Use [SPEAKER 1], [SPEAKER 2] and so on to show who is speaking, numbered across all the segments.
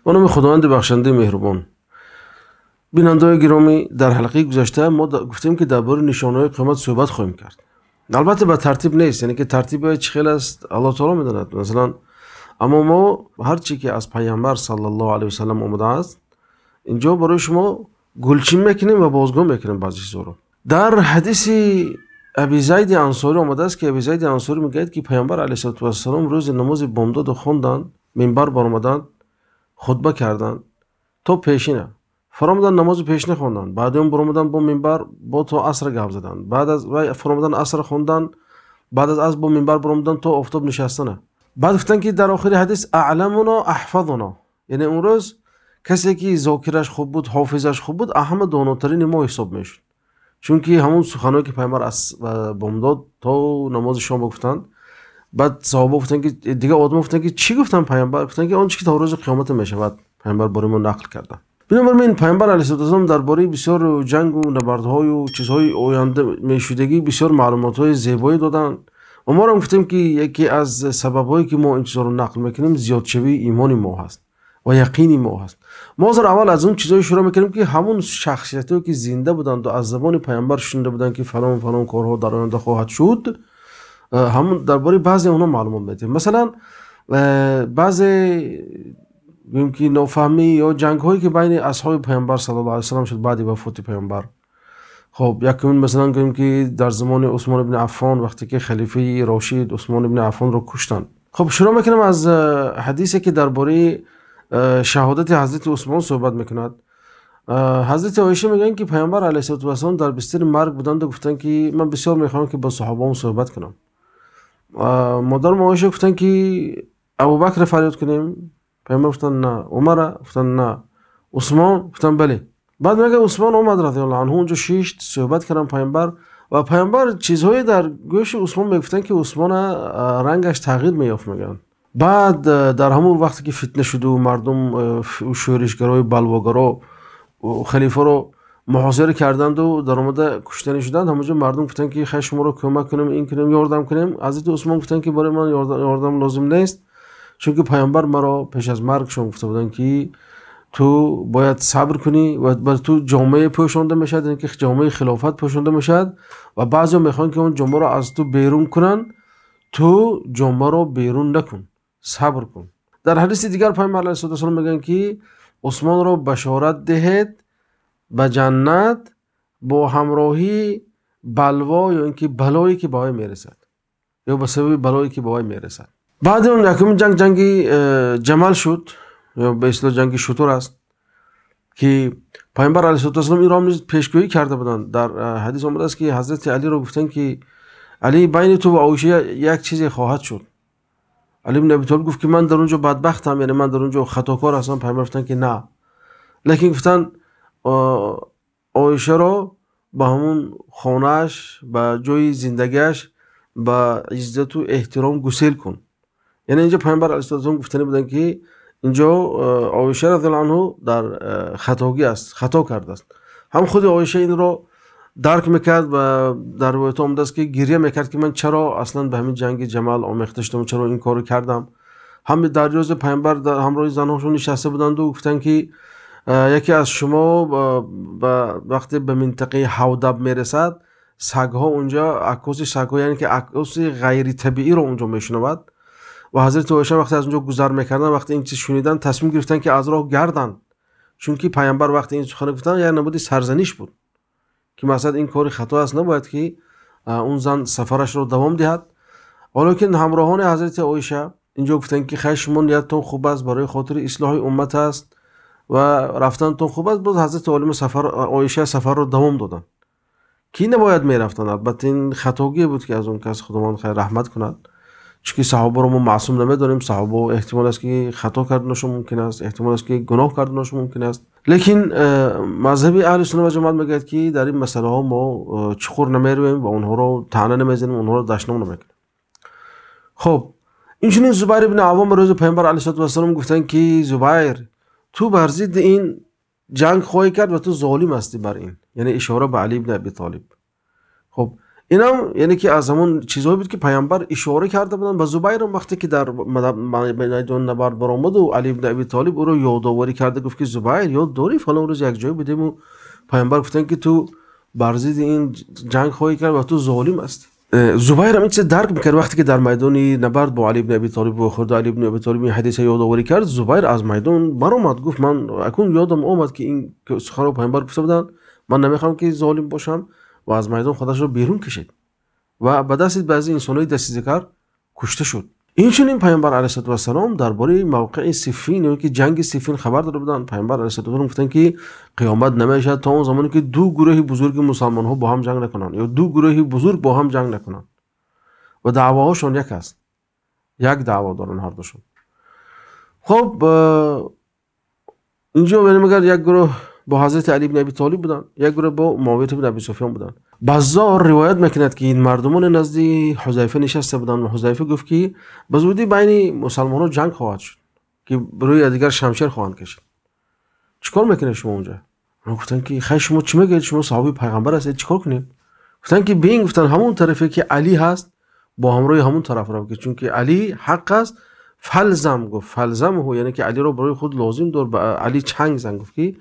[SPEAKER 1] با نام خداوند بخشنده مهربان. بیننده‌های گرامی، در حلقه گذشته ما گفتیم که درباره نشانه‌های قیامت صحبت خواهیم کرد. البته به ترتیب نیست، یعنی که ترتیب چه خیلی است الله تعالی میداند. مثلا اما ما هر چی که از پیامبر صلی الله علیه و سلم آمده است اینجا برای شما گلچین میکنیم و بازگو میکنیم بعضی چیزا رو. در حدیث ابی زید انصاری آمده است که ابی زید انصاری میگه که پیامبر علیه السلام روز نماز بامداد خوندن، منبر بر آمدن، خطبه کردن تا پیشینه فرامدن، نماز پیشینه خوندن، بعد اون برآمدن با منبر با تا عصر گپ زدن، بعد از فرامدن عصر خوندن، بعد از با منبر برآمدن تا آفتاب نشستنه. بعد گفتن که در آخر حدیث اعلمنا احفظنا، یعنی اون روز کسی که ذاکرش خوب بود، حافظش خوب بود، اهم داناترین ما حساب میشد، چون که همون سخنایی که پیامبر از بامداد تا نماز شام گفتن. بعد صحابه گفتن که دیگه آدم گفتن که چی گفتن پیامبر؟ گفتن که آنچه که تا روز قیامت میشود پیامبر برای ما نقل کردن. بنابراین پیامبر علیه السلام درباره بسیار جنگ و نبردهای و چیزهای آینده میشدگی بسیار معلومات‌های زیبایی دادن و ما را گفتیم که یکی از سبب‌هایی که ما این چیزا رو نقل میکنیم زیادشوی ایمان ما هست و یقین ما هست. ما اول از اون چیزای شروع میکنیم که همون شخصیتایی که زنده بودند و از زبان پیامبر شنیده بودند که فلان فلان کارها در آینده خواهد شد، همون درباره بعضی اونها معلومات میدیم. مثلا بعضی گویم که نافهمی یا جنگ هایی که بین اصحاب پیامبر صلی الله علیه و سلم شد بعد وفات پیامبر. خب یکمون مثلا گویم که در زمان عثمان ابن عفان وقتی که خلیفه راشد عثمان ابن عفان رو کشتن. خب شروع میکنم از حدیثی که درباره شهادت حضرت عثمان صحبت میکند. حضرت عایشه میگن که پیامبر علیه السلام در بستر مرگ بودند و گفتن که من بسیار میخوام که با صحابه‌ام صحبت کنم. مادر عایشه گفتن که ابوبکر فریاد کنیم؟ پیامبر گفتن نه. عمر گفتن نه. عثمان گفتن بله. بعد میگه عثمان اومد رضی الله عنه اونجا شیشت صحبت کردن پیامبر و پیامبر چیزهایی در گوش عثمان میگفتن که عثمان رنگش تغییر میافت. میگن بعد در همون وقتی که فتنه شد و مردم شورشگرای بلواگرا خلیفه رو محاصره کردند و در اومده کشتنی شدند، همونجا مردم گفتن که خیر شما رو کمک کنیم، این کنیم، یاردم کنیم. حضرت عثمان گفتن که برای من یاردم لازم نیست، چون که پیامبر مرا پیش از مرگ شما گفته بودن که تو باید صبر کنی و بر تو جامعه پوشانده میشد، یعنی که جامعه خلافت پوشانده میشد و بعضی میخوان که اون جامعه رو از تو بیرون کنن، تو جامعه رو بیرون نکن، صبر کن. در حدیث دیگر پیامبر علیه السلام میگن که عثمان رو بشارت دهید به جنت با همراهی بلوا یا اینکه بلایی که به وی میرسد یا به سبب بلایی که به وی میرسد. بعد اون یکم جنگ جمل شد یا به اصطلاح جنگ شتر است که پیامبر علیه السلام این را پیشگویی کرده بودند. در حدیث آمده است که حضرت علی رو گفتن که علی بین تو و عایشه یک چیزی خواهد شد. علی بن ابی طالب گفت که من در اونجا بدبختم، یعنی من در اونجا خطاکار هستم. پیامبر گفتن که نه، لیکن گفتن عایشه رو با همون خانه‌اش با جای زندگیش با عزت و احترام گسیل کن. یعنی اینجا پیامبر علیه السلام گفتنی بودن که اینجا عایشه رضی الله عنها در خطاگی است، خطا کرده است. هم خود عایشه این رو درک میکرد و در روایت آمده است که گریه میکرد که من چرا اصلا به همین جنگ جمل آمیخته شدم، چرا این کارو کردم. هم در روز پیامبر در همراه زناشون نشسته بودند و گفتن که یکی از شما وقتی به منطقه حودب میرسد سگها اونجا عکاس سگها، یعنی که عکاس غیر طبیعی رو اونجا میشنود و حضرت عایشه وقتی از اونجا گذر میکردن وقتی این چیز شنیدن تصمیم گرفتن که از راه گردن، چون که پیامبر وقتی این سخن گفتن یعنی نبودی سرزنش بود که مثلا این کاری خطا است، نباید که اون زن سفرش رو دوام دهد. ولیکن همراهان حضرت عایشه اینجا گفتن که خیر شما نیتتون خوب است، برای خاطر اصلاح امت است و رفتنتون خوب است. باز حضرت عایشه سفر رو دوام دادن که نباید میرفتن. البته این خطاگی بود که از اون کس خداوند خیر رحمت کند، چون که صحابه رو ما معصوم نمیدونیم. صحابه احتمال است که خطا کردنشون ممکن است، احتمال است که گناه کردنشون ممکن است، لیکن مذهب اهل سنت و جماعت میگه که در این مسئله ها ما چخور نمیرویم و اونها رو طعنه نمیزنیم، اونها رو دشنام نمیکنیم. خب اینچنین زبیر بن عوام روز پیامبر علیه السلام گفتن که زبیر تو بر ضد این جنگ خواهی کرد و تو ظالم هستی بر این، یعنی اشاره به علی بن ابی طالب. خب اینم یعنی که از همون چیزایی بود که پیامبر اشاره کرده بودن و زبیر وقتی که در میدان نبرد برآمد و علی بن ابی طالب او رو یادآوری کرده گفت که زبیر یاد داری فلان روز یک جای بودیم و پیامبر گفتن که تو بر ضد این جنگ خواهی کرد و تو ظالم هستی. زبیر هم این چیز درک میکرد وقتی که در میدان نبرد با علی بن ابی طالب و خود علی بن ابی طالب این حدیث یادآوری کرد. زبیر از میدان برآمد گفت من اکنون یادم اومد که این سخن رو پیامبر گفته بودن، من نمیخوام که ظالم باشم و از میدان خودش رو بیرون کشید و به دست بعضی انسان‌های دستیزکار کشته شد. این پیامبر علیه السلام درباره موقع صفین یعنی که جنگ صفین خبر داده بودن. پیامبر علیه السلام گفتن که قیامت نمیشه تا اون زمانی که دو گروه بزرگ مسلمان ها با هم جنگ نکنن یا دو گروه بزرگ با هم جنگ نکنن و دعواهاشون یک است، یک دعوا دارن هر دوشون. خب اینجا میگم اگر یک گروه با حضرت علی بن ابی طالب بودن، یک گروه با معاویه بن ابی سفیان بودن. بازار روایت میکند که این مردمان نزدی حذیفه نشسته بودن و حذیفه گفت که به زودی بین مسلمانان جنگ خواهد شد که روی دیگر شمشیر خواهند کشید. چیکار میکنید شما اونجا؟ گفتن که خیر شما چی میگید؟ شما صحابه پیغمبر هستید، چیکار کنیم؟ گفتن که بین گفتن همون طرفی که علی هست با همراهی همون طرف رو که چون که علی حق است فلزم گفت فلزمه، یعنی که علی رو برای خود لازم دار به علی چنگ زن گفت که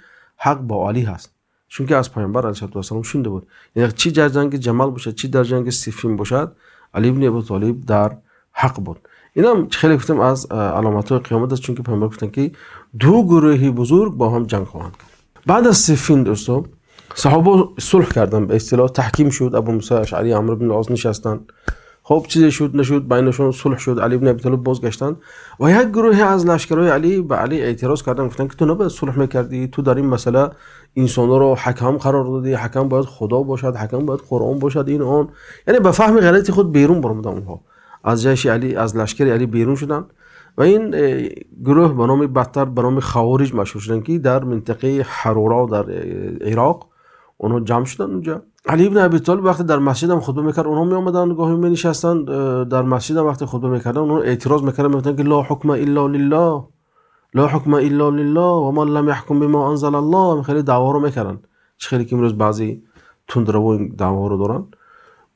[SPEAKER 1] حق با علی هست چون که از پیامبر علیه السلام شنیده بود. یعنی چی در جنگ جمل باشد چی در جنگ صفین باشد علی بن ابی طالب در حق بود. اینم خیلی گفتم از علامات قیامت است چون که پیامبر گفتن که دو گروه بزرگ با هم جنگ خواهند کرد. بعد از صفین دوستو صحابه صلح کردن، به اصطلاح تحکیم شد. ابو موسی اشعری عمرو بن العاص نشستن، خب چیزی شد نشد بینشون صلح شد. علی بن ابی طالب بازگشتن و یک گروه از لشکرهای علی به علی اعتراض کردن، گفتن که تو نباید صلح میکردی، تو در این مسئله انسانا رو حکم قرار دادی، حکم باید خدا باشد، حکم باید قرآن باشد، این آن. یعنی به فهم غلطی خود بیرون برآمدن، اونها از جیش علی از لشکر علی بیرون شدن و این گروه به نام بدتر به نام خوارج مشهور شدن که در منطقه حرورا در عراق اونها جمع شدن. اونجا علی بن ابی طالب وقتی در مسجد هم خطبه میکرد اونها می اومدن گاهی می نشستن در مسجد هم وقتی خطبه میکردن اونها اعتراض میکردن، میگفتن که لا حکم الا لله، لا حکم الا لله و من لم يحكم بما انزل الله. خیلی دعوا رو میکردن، چه خیلی که امروز بعضی تندرو این دعوا رو دارن.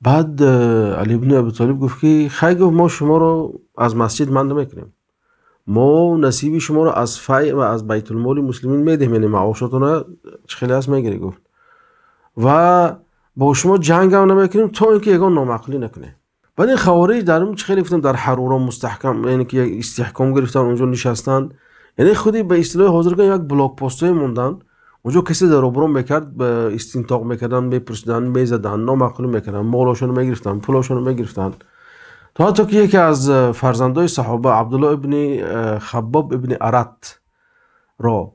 [SPEAKER 1] بعد علی بن ابی طالب گفت که خیلی ما شما رو از مسجد من نمیکنیم، ما نصیب شما رو از فی و از بیت المال مسلمین میدیم، یعنی معاشاتون رو چه خیلی هست میگیری گفت و با شما جنگ هم نمیکنیم تا اینکه یگان نامعقولی نکنه. بعد این خوارج در اون چه خیلی گفتم در حرورا مستحکم یعنی که استحکام گرفتن اونجا نشستن، یعنی خودی به اصطلاح حاضر یک بلاک پستای موندن اونجا، کسی در روبرو میکرد به استنطاق میکردن، میپرسیدن، میزدن، نامعقولی میکردن، مالاشون میگرفتن، پولاشون میگرفتن. تا حتی که یکی از فرزندای صحابه عبدالله ابن خباب ابن ارت را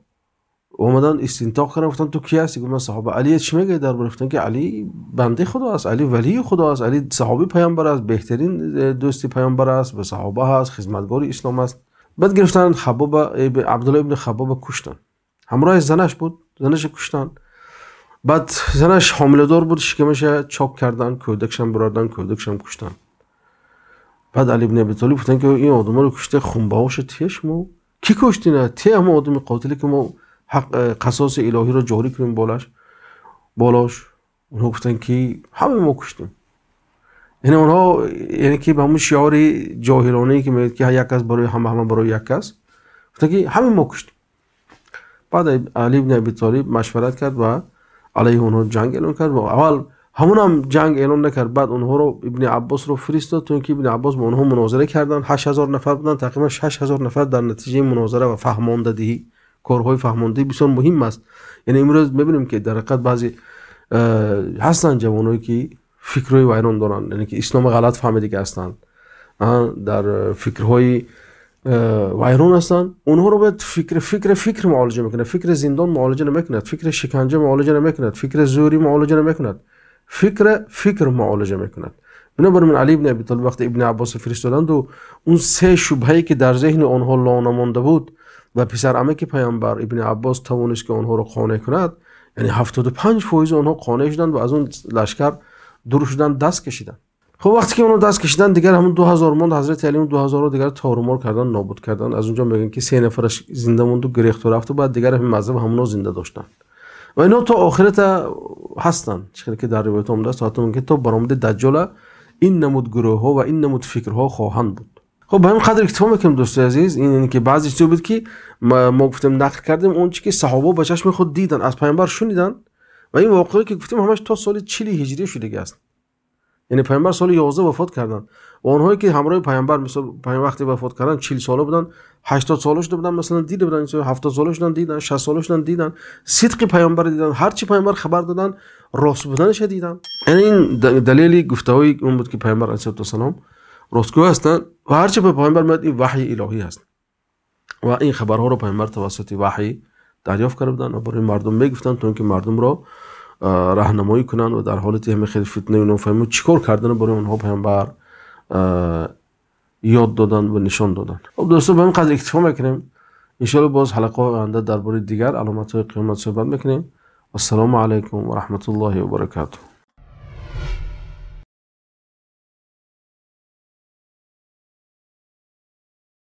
[SPEAKER 1] اومدن استنطاق کردن، گفتن تو کی هستی؟ گفت من صحابه. علی چی میگه در گفتن که علی بنده خدا است، علی ولی خدا است، علی صحابی پیامبر است، بهترین دوستی پیامبر است، به صحابه است، خدمتگار اسلام است. بعد گرفتن خباب عبدالله ابن خباب کشتن، همراه زنش بود، زنش کشتن. بعد زنش حامله دار بود، شکمش چاک کردن، کودکشم بردن، کودکشم کشتن. بعد علی بن ابی طالب گفتن که این آدما رو کشته، خونبهاش تیش مو کی کشتی؟ نه تی هم آدم قاتلی که ما حق قصاص الهی رو جاری کنیم بالاش. اونها گفتن که همه ما کشتیم. یعنی اونها یعنی که به همون شعار جاهلانه‌ای که میگه که یک کس برای همه برای یک کس، گفتن که همه ما کشتیم. بعد علی بن ابی طالب مشورت کرد و علیه اونها جنگ اعلان کرد و اول همون هم جنگ اعلان نکرد، بعد اونها رو ابن عباس رو فرستاد تا اینکه ابن عباس با اونها مناظره کردن. 8000 نفر بودن، تقریبا 6000 نفر در نتیجه مناظره و فهماندهی کارهای فهماندهی بسیار مهم است. یعنی امروز میبینیم که در حقیقت بعضی هستن جوانایی که فکرهای ویران دارن، یعنی که اسلام غلط فهمیده که هستن، در فکرهای ویران هستن. اونها رو باید فکر معالجه میکنه، فکر زندان معالجه نمیکند، فکر شکنجه معالجه نمیکند، فکر زوری معالجه نمیکند، فکر معالجه میکند. بنابراین علی بن ابی طالب وقتی ابن عباس فرستادند و اون سه شبهه‌ای که در ذهن آنها نمانده بود و پسر عمه پیامبر ابن عباس توانست که آنها رو قانع کند، یعنی 75% آنها قانع شدند و از اون لشکر دور شدن، دست کشیدن. خب وقتی که اونها دست کشیدن دیگر همون 2000 ماند، حضرت علی اون 2000 رو دیگر تارمار کردن، نابود کردن. از اونجا میگن که 3 نفرش زنده موند و گریخت و رفت و بعد دیگر همین مذهب همونا زنده داشتن. و اینا تا آخرت هستن. چیزی که در روایت اومده است حتی که تا برآمد دجال این نمود گروه ها و این نمود فکرها خواهند بود. خب به همین قدر اکتفا میکنم دوستای عزیز. این که بعضی چیزا بود که ما گفتیم نقل کردیم اون چیزی که صحابه با چشم خود دیدن، از پیامبر شنیدن و این واقعی که گفتیم همش تا سال 40 هجری شده است. یعنی پیامبر سال 11 وفات کردن و اونهایی که همراه پیامبر مثلا پیامبر وقتی وفات کردن 40 ساله بودن، 80 ساله شده بودن، مثلا دیده بودن، 70 ساله شدن دیدن، 60 ساله شدن دیدن، صدق پیامبر دیدن، هر چی پیامبر خبر دادن راست بودنش دیدن. یعنی این دلیلی گفته‌های اون بود که پیامبر علیه السلام راستگو هستن و هر چی به پیامبر میاد این وحی الهی هست و این خبرها رو پیامبر توسط وحی دریافت کرده بودن و برای مردم میگفتن تا اینکه مردم رو راهنمایی کنن و در حالتی همه خیلی فتنه و نفهمی چیکار کردن برای اونها پیامبر یاد دادن و نشان دادن. خب دوستان به این قدر اکتفا میکنیم. ان شاء الله باز حلقه آینده درباره دیگر علامت قیامت صحبت میکنیم. السلام علیکم و رحمت الله و برکاته.